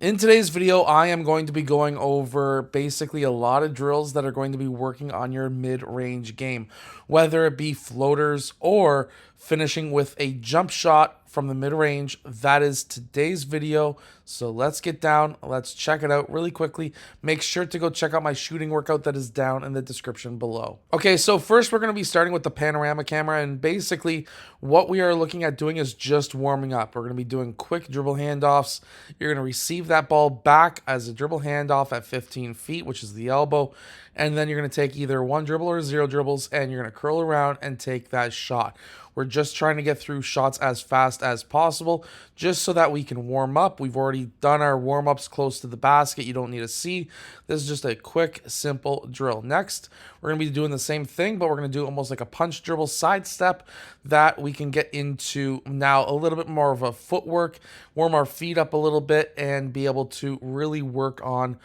In today's video, I am going to be going over basically a lot of drills that are going to be working on your mid-range game, whether it be floaters or finishing with a jump shot from the mid-range. That is today's video. So let's get down. Let's check it out really quickly. Make sure to go check out my shooting workout that is down in the description below. Okay, so first we're going to be starting with the panorama camera, and basically what we are looking at doing is just warming up. We're going to be doing quick dribble handoffs. You're going to receive that ball back as a dribble handoff at 15 feet, which is the elbow, and then you're going to take either one dribble or zero dribbles, and you're going to curl around and take that shot. We're just trying to get through shots as fast as possible, just so that we can warm up. We've already done our warm-ups close to the basket. You don't need to see. This is just a quick, simple drill. Next, we're going to be doing the same thing, but we're going to do almost like a punch dribble sidestep that we can get into now a little bit more of a footwork, warm our feet up a little bit, and be able to really work on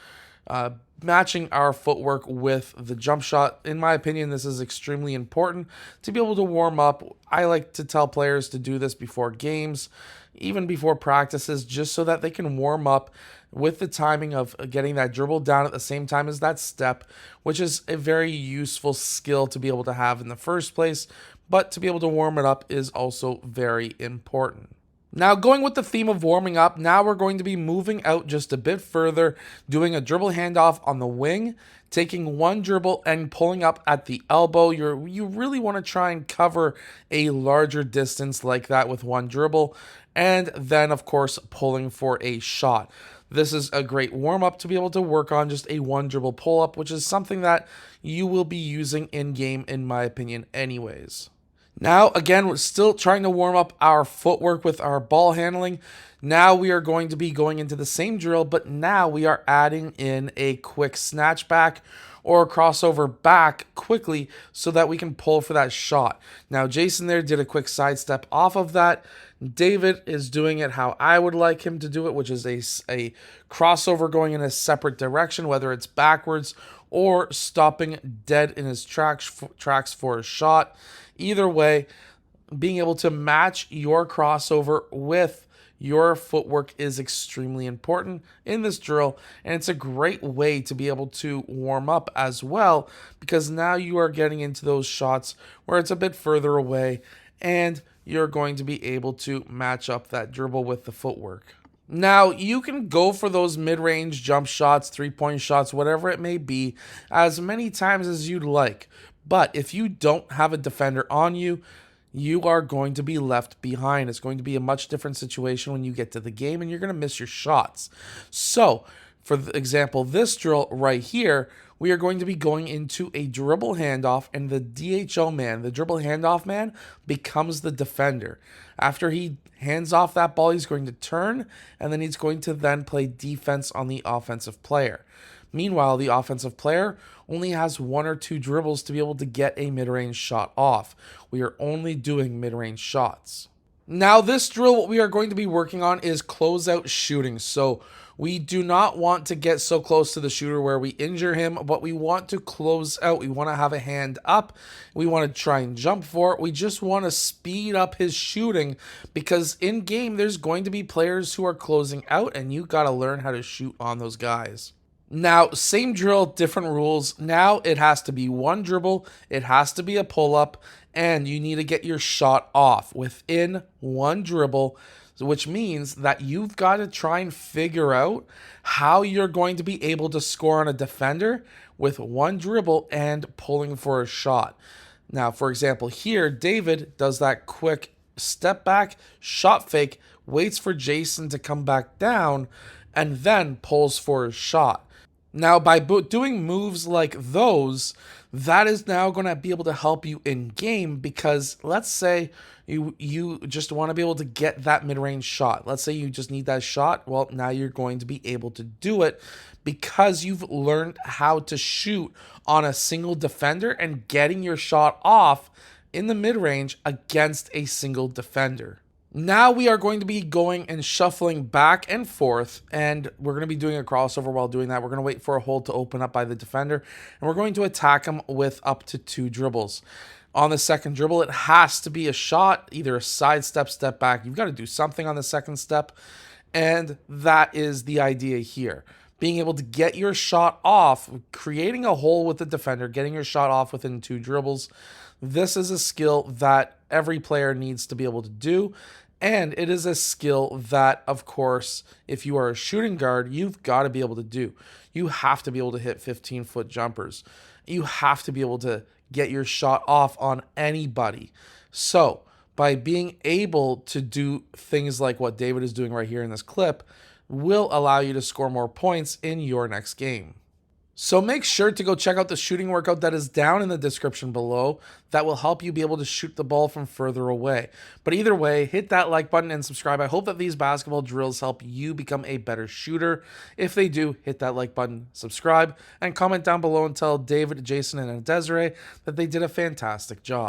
matching our footwork with the jump shot. In my opinion, this is extremely important to be able to warm up. I like to tell players to do this before games, even before practices, just so that they can warm up with the timing of getting that dribble down at the same time as that step, which is a very useful skill to be able to have in the first place, but to be able to warm it up is also very important. Now, going with the theme of warming up, now we're going to be moving out just a bit further, doing a dribble handoff on the wing, taking one dribble and pulling up at the elbow. You really want to try and cover a larger distance like that with one dribble, and then, of course, pulling for a shot. This is a great warm-up to be able to work on just a one dribble pull-up, which is something that you will be using in-game, in my opinion, anyways. Now, again, we're still trying to warm up our footwork with our ball handling. Now we are going to be going into the same drill, but now we are adding in a quick snatch back or a crossover back quickly so that we can pull for that shot. Now, Jason there did a quick sidestep off of that. David is doing it how I would like him to do it, which is a crossover going in a separate direction, whether it's backwards or stopping dead in his tracks for a shot. Either way, being able to match your crossover with your footwork is extremely important in this drill, and it's a great way to be able to warm up as well, because now you are getting into those shots where it's a bit further away, and you're going to be able to match up that dribble with the footwork. Now, you can go for those mid-range jump shots, three-point shots, whatever it may be, as many times as you'd like. But if you don't have a defender on you, you are going to be left behind. It's going to be a much different situation when you get to the game, and you're going to miss your shots. So, for example, this drill right here, we are going to be going into a dribble handoff, and the DHO man, the dribble handoff man, becomes the defender. After he hands off that ball, he's going to turn, and then he's going to then play defense on the offensive player. Meanwhile, the offensive player only has one or two dribbles to be able to get a mid-range shot off. We are only doing mid-range shots. Now, this drill, what we are going to be working on is closeout shooting. So we do not want to get so close to the shooter where we injure him, but we want to close out. We want to have a hand up. We want to try and jump for it. We just want to speed up his shooting, because in game, there's going to be players who are closing out, and you got to learn how to shoot on those guys. Now, same drill, different rules. Now it has to be one dribble, it has to be a pull-up, and you need to get your shot off within one dribble, which means that you've got to try and figure out how you're going to be able to score on a defender with one dribble and pulling for a shot. Now, for example, here, David does that quick step back, shot fake, waits for Jason to come back down, and then pulls for a shot. Now, by doing moves like those, that is now going to be able to help you in game, because let's say you just want to be able to get that mid-range shot. Let's say you just need that shot. Well, now you're going to be able to do it because you've learned how to shoot on a single defender and getting your shot off in the mid-range against a single defender. Now we are going to be going and shuffling back and forth, and we're going to be doing a crossover while doing that. We're going to wait for a hole to open up by the defender, and we're going to attack him with up to two dribbles. On the second dribble, it has to be a shot, either a sidestep, step back. You've got to do something on the second step. And that is the idea here. Being able to get your shot off, creating a hole with the defender, getting your shot off within 2 dribbles. This is a skill that every player needs to be able to do. And it is a skill that, of course, if you are a shooting guard, you've got to be able to do. You have to be able to hit 15-foot jumpers. You have to be able to get your shot off on anybody. So, by being able to do things like what David is doing right here in this clip, will allow you to score more points in your next game. So make sure to go check out the shooting workout that is down in the description below that will help you be able to shoot the ball from further away. But either way, hit that like button and subscribe. I hope that these basketball drills help you become a better shooter. If they do, hit that like button, subscribe, and comment down below and tell David, Jason, and Desiree that they did a fantastic job.